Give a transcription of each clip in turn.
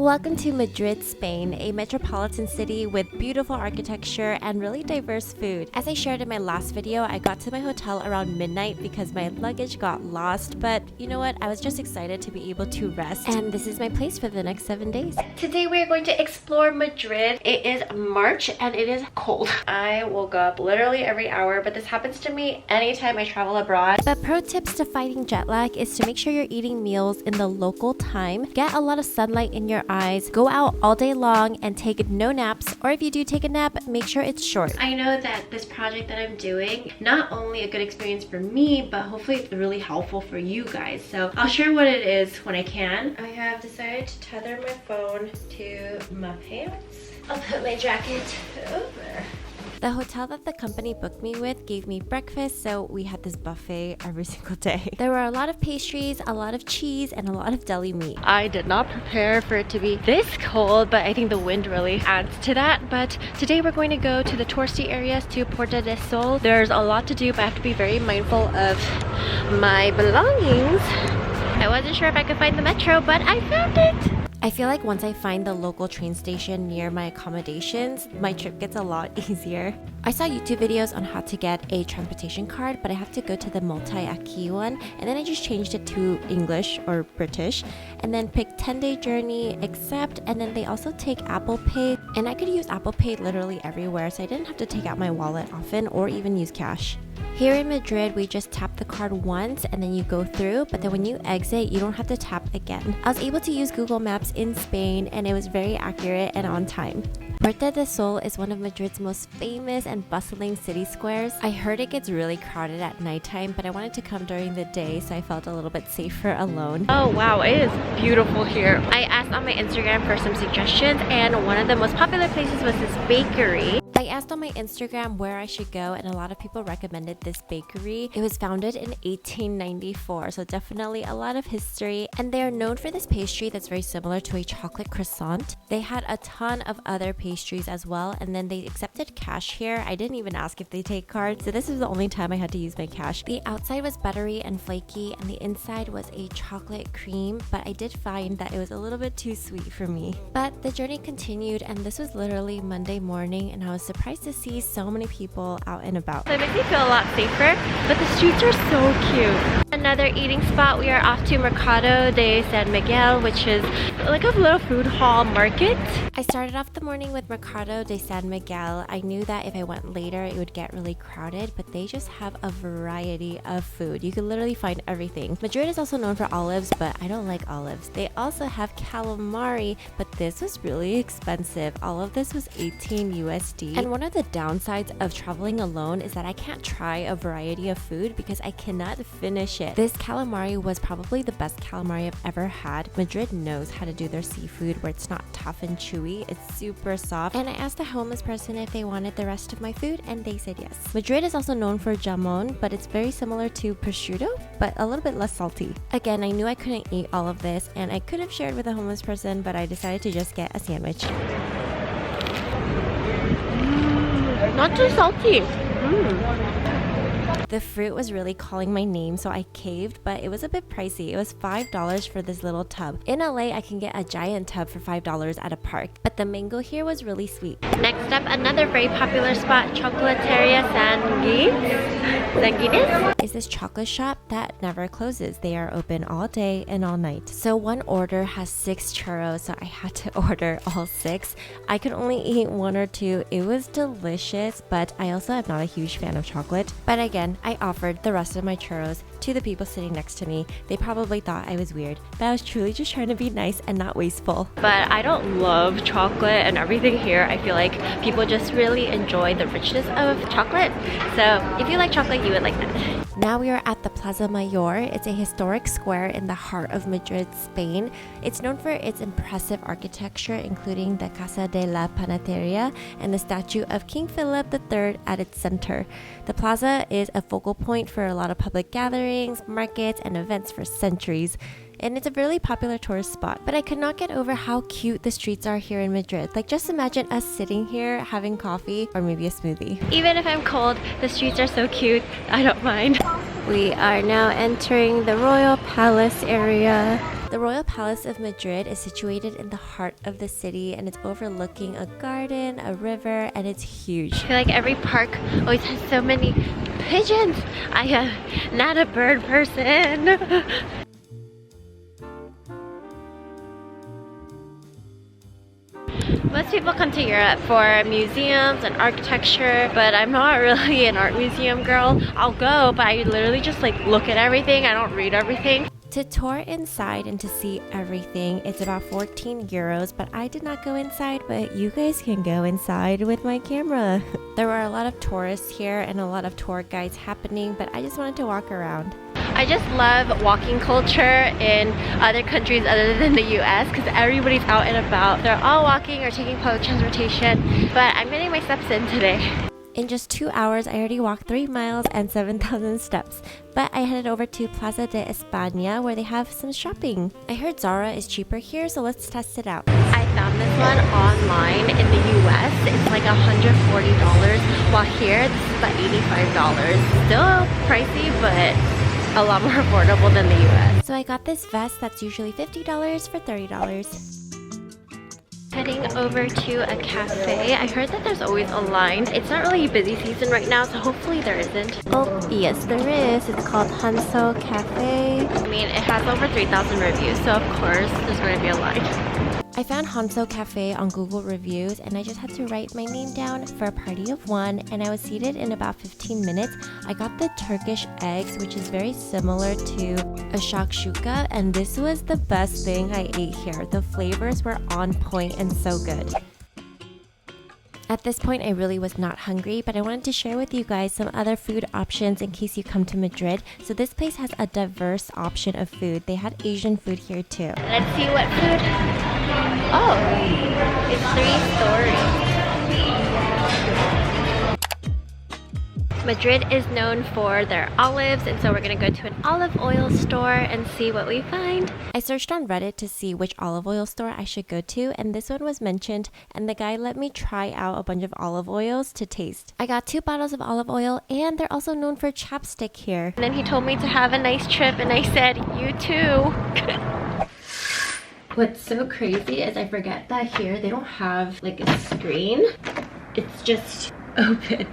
Welcome to Madrid, Spain, a metropolitan city with beautiful architecture and really diverse food. As I shared in my last video, I got to my hotel around midnight because my luggage got lost, but you know what? I was just excited to be able to rest, and this is my place for the next 7 days. Today we are going to explore Madrid. It is March and it is cold. I woke up literally every hour, but this happens to me anytime I travel abroad. But pro tips to fighting jet lag is to make sure you're eating meals in the local time, get a lot of sunlight in your eyes, go out all day long, and take no naps, or if you do take a nap, make sure it's short. I know that this project that I'm doing, not only a good experience for me, but hopefully it's really helpful for you guys. So I'll share what it is when I can. I have decided to tether my phone to my pants. I'll put my jacket over. The hotel that the company booked me with gave me breakfast, so we had this buffet every single day. There were a lot of pastries, a lot of cheese, and a lot of deli meat. I did not prepare for it to be this cold, but I think the wind really adds to that. But today we're going to go to the touristy areas, to Puerta del Sol. There's a lot to do, but I have to be very mindful of my belongings. I wasn't sure if I could find the metro, but I found it! I feel like once I find the local train station near my accommodations, my trip gets a lot easier. I saw YouTube videos on how to get a transportation card, but I have to go to the multi-aki one, and then I just changed it to English or British, and then pick 10-day journey, accept, and then they also take Apple Pay, and I could use Apple Pay literally everywhere, so I didn't have to take out my wallet often or even use cash. Here in Madrid, we just tap the card once and then you go through, but then when you exit, you don't have to tap again. I was able to use Google Maps in Spain and it was very accurate and on time. Puerta del Sol is one of Madrid's most famous and bustling city squares. I heard it gets really crowded at nighttime, but I wanted to come during the day, so I felt a little bit safer alone. Oh wow, it is beautiful here. I asked on my Instagram for some suggestions, and one of the most popular places was this bakery. I asked on my Instagram where I should go, and a lot of people recommended this bakery. It was founded in 1894, so definitely a lot of history, and they are known for this pastry that's very similar to a chocolate croissant. They had a ton of other pastries as well, and then they accepted cash here. I didn't even ask if they take cards, so this is the only time I had to use my cash. The outside was buttery and flaky, and the inside was a chocolate cream, but I did find that it was a little bit too sweet for me. But the journey continued, and this was literally Monday morning, and I was surprised to see so many people out and about. So it makes me feel a lot safer, but the streets are so cute. Another eating spot, we are off to Mercado de San Miguel, which is like a little food hall market. I started off the morning with Mercado de San Miguel. I knew that if I went later it would get really crowded, but they just have a variety of food. You can literally find everything. Madrid is also known for olives, but I don't like olives. They also have calamari, but this was really expensive. All of this was 18 USD. And one of the downsides of traveling alone is that I can't try a variety of food because I cannot finish it. This calamari was probably the best calamari I've ever had. Madrid knows how to do their seafood where it's not tough and chewy. It's super soft. And I asked the homeless person if they wanted the rest of my food, and they said yes. Madrid is also known for jamon, but it's very similar to prosciutto, but a little bit less salty. Again, I knew I couldn't eat all of this, and I could have shared with a homeless person, but I decided to just get a sandwich. Not too salty. The fruit was really calling my name, so I caved, but it was a bit pricey. It was $5 for this little tub. In LA, I can get a giant tub for $5 at a park, but the mango here was really sweet. Next up, another very popular spot, Chocolateria Sanguinis, is this chocolate shop that never closes. They are open all day and all night. So one order has 6 churros, so I had to order all 6. I could only eat 1 or 2. It was delicious, but I also am not a huge fan of chocolate. But again, I offered the rest of my churros to the people sitting next to me. They probably thought I was weird, but I was truly just trying to be nice and not wasteful. But I don't love chocolate and everything here. I feel like people just really enjoy the richness of chocolate. So if you like chocolate, you would like that. Now we are at the Plaza Mayor. It's a historic square in the heart of Madrid, Spain. It's known for its impressive architecture, including the Casa de la Panadería and the statue of King Philip III at its center. The plaza is a focal point for a lot of public gatherings, markets, and events for centuries. And it's a really popular tourist spot. But I could not get over how cute the streets are here in Madrid. Like, just imagine us sitting here having coffee or maybe a smoothie. Even if I'm cold, the streets are so cute. I don't mind. We are now entering the Royal Palace area. The Royal Palace of Madrid is situated in the heart of the city, and it's overlooking a garden, a river, and it's huge. I feel like every park always has so many pigeons. I am not a bird person. Most people come to Europe for museums and architecture, but I'm not really an art museum girl. I'll go, but I literally just like look at everything. I don't read everything. To tour inside and to see everything, it's about 14 euros, but I did not go inside, but you guys can go inside with my camera. There were a lot of tourists here and a lot of tour guides happening, but I just wanted to walk around. I just love walking culture in other countries other than the US because everybody's out and about. They're all walking or taking public transportation, but I'm getting my steps in today. In just 2 hours, I already walked 3 miles and 7,000 steps. But I headed over to Plaza de España where they have some shopping. I heard Zara is cheaper here, so let's test it out. I found this one online in the US. It's like $140, while here this is about $85. Still pricey, but a lot more affordable than the US. So I got this vest that's usually $50 for $30. Heading over to a cafe. I heard that there's always a line. It's not really busy season right now, so hopefully there isn't. Oh, yes there is. It's called Hanso Cafe. I mean, it has over 3,000 reviews, so of course there's going to be a line. I found Hanso Cafe on Google reviews and I just had to write my name down for a party of one, and I was seated in about 15 minutes. I got the Turkish eggs, which is very similar to a shakshuka, and this was the best thing I ate here. The flavors were on point and so good. At this point, I really was not hungry, but I wanted to share with you guys some other food options in case you come to Madrid. So this place has a diverse option of food. They had Asian food here too. Let's see what food. Oh, it's 3 stories. Madrid is known for their olives, and so we're gonna go to an olive oil store and see what we find. I searched on Reddit to see which olive oil store I should go to, and this one was mentioned, and the guy let me try out a bunch of olive oils to taste. I got 2 bottles of olive oil, and they're also known for chapstick here. And then he told me to have a nice trip, and I said, you too. What's so crazy is I forget that here they don't have like a screen. It's just open.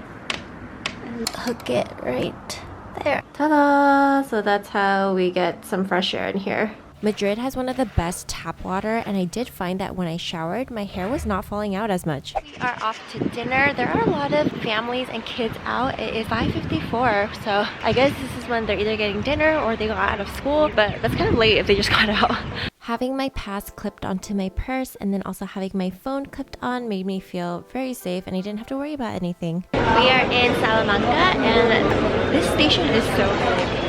Hook it right there. Ta-da! So that's how we get some fresh air in here. Madrid has one of the best tap water, and I did find that when I showered, my hair was not falling out as much. We are off to dinner. There are a lot of families and kids out. It is 5:54, so I guess this is when they're either getting dinner or they got out of school, but that's kind of late if they just got out. Having my pass clipped onto my purse and then also having my phone clipped on made me feel very safe, and I didn't have to worry about anything. We are in Salamanca, and this station is so big.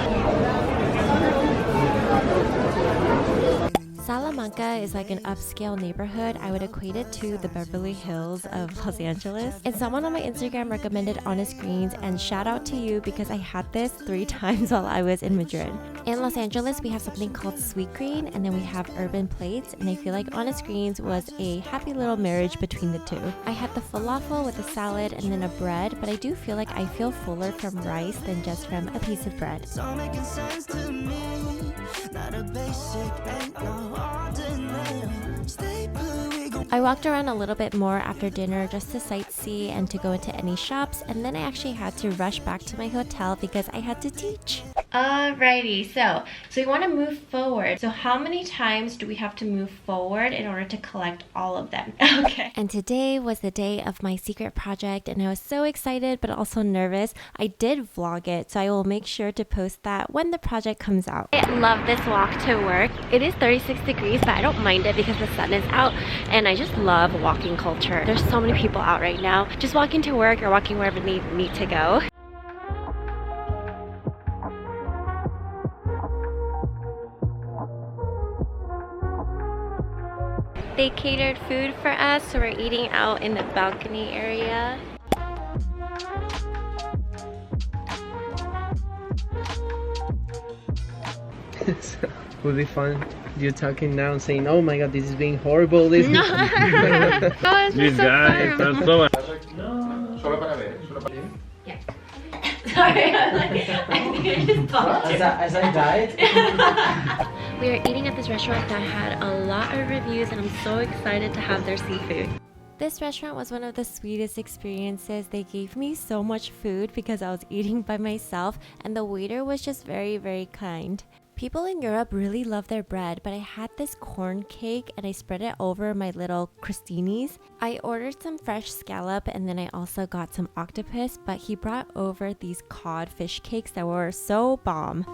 Salamanca is like an upscale neighborhood. I would equate it to the Beverly Hills of Los Angeles. And someone on my Instagram recommended Honest Greens, and shout out to you because I had this 3 times while I was in Madrid. In Los Angeles, we have something called Sweet Green, and then we have Urban Plates, and I feel like Honest Greens was a happy little marriage between the two. I had the falafel with a salad and then a bread, but I do feel like I feel fuller from rice than just from a piece of bread. I walked around a little bit more after dinner just to sightsee and to go into any shops, and then I actually had to rush back to my hotel because I had to teach. Alrighty, so we want to move forward. So how many times do we have to move forward in order to collect all of them? Okay. And today was the day of my secret project, and I was so excited but also nervous. I did vlog it, so I will make sure to post that when the project comes out. I love this walk to work. It is 36 degrees, but I don't mind it because the sun is out, and I just love walking culture. There's so many people out right now just walking to work or walking wherever they need to go. They catered food for us, so we're eating out in the balcony area. So, would be fun. You talking now and saying, "Oh my God, this is being horrible." This No, it's This so guy fun. está so Solo para ver, solo para ver. Yeah. Sorry, I think I just talked to you. As I died? We are eating at this restaurant that had a lot of reviews and I'm so excited to have their seafood. This restaurant was one of the sweetest experiences. They gave me so much food because I was eating by myself and the waiter was just very, very kind. People in Europe really love their bread, but I had this corn cake and I spread it over my little crostinis. I ordered some fresh scallop and then I also got some octopus, but he brought over these cod fish cakes that were so bomb.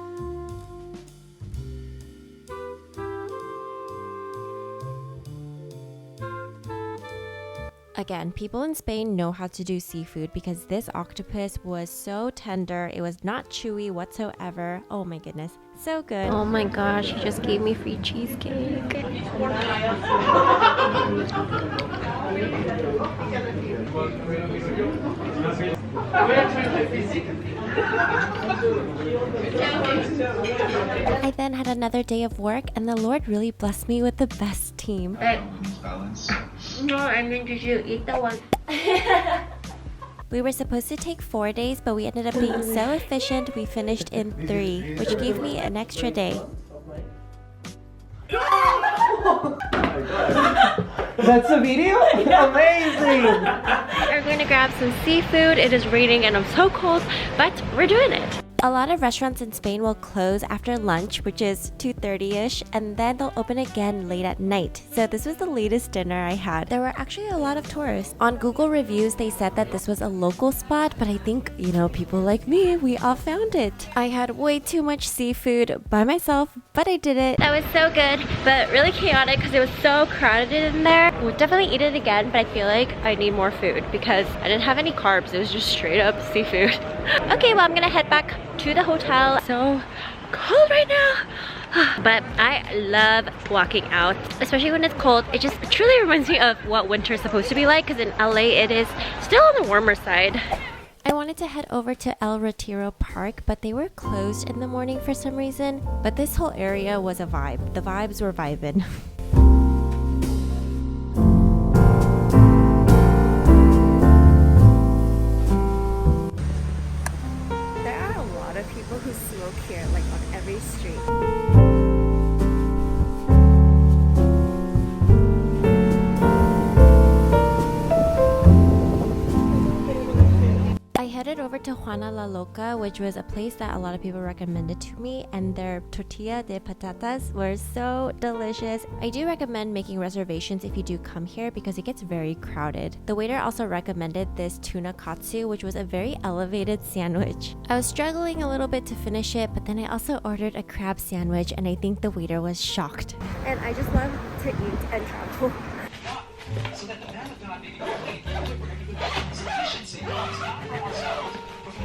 Again, people in Spain know how to do seafood because this octopus was so tender. It was not chewy whatsoever. Oh my goodness, so good. Oh my gosh, he just gave me free cheesecake. I then had another day of work and the Lord really blessed me with the best team. No, I mean, did you eat the one? We were supposed to take 4 days, but we ended up being so efficient, we finished in 3, which gave me an extra day. That's a video? Amazing! We're going to grab some seafood. It is raining and I'm so cold, but we're doing it. A lot of restaurants in Spain will close after lunch, which is 2:30ish, and then they'll open again late at night. So this was the latest dinner I had. There were actually a lot of tourists. On Google reviews, they said that this was a local spot, but I think, you know, people like me, we all found it. I had way too much seafood by myself, but I did it. That was so good, but really chaotic because it was so crowded in there. We'll definitely eat it again, but I feel like I need more food because I didn't have any carbs. It was just straight up seafood. Okay, well, I'm gonna head back to the hotel. So cold right now. But I love walking out, especially when it's cold. It just truly reminds me of what winter is supposed to be like, because in LA it is still on the warmer side. I wanted to head over to El Retiro Park, but they were closed in the morning for some reason. But this whole area was a vibe. The vibes were vibing. People who smoke here, like on every street. I headed over to Juana La Loca, which was a place that a lot of people recommended to me, and their tortilla de patatas were so delicious. I do recommend making reservations if you do come here because it gets very crowded. The waiter also recommended this tuna katsu, which was a very elevated sandwich. I was struggling a little bit to finish it, but then I also ordered a crab sandwich and I think the waiter was shocked. And I just love to eat and travel. So that the marathon may be complete, we're going to do sufficiency from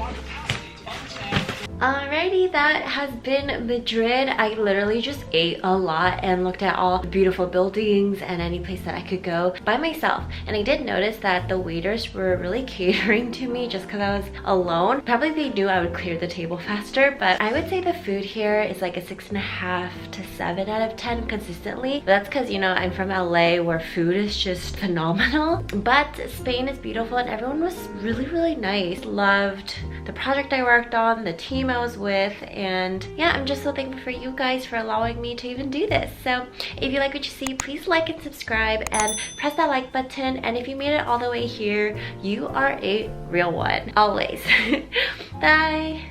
our capacity to understand. Alrighty, that has been Madrid. I literally just ate a lot and looked at all the beautiful buildings and any place that I could go by myself. And I did notice that the waiters were really catering to me just because I was alone. Probably they knew I would clear the table faster, but I would say the food here is like a 6.5 to 7 out of 10 consistently. But that's because, you know, I'm from LA where food is just phenomenal. But Spain is beautiful and everyone was really, really nice. Loved the project I worked on, the team I was with, and yeah, I'm just so thankful for you guys for allowing me to even do this. So if you like what you see, please like and subscribe and press that like button. And if you made it all the way here, you are a real one, always. Bye.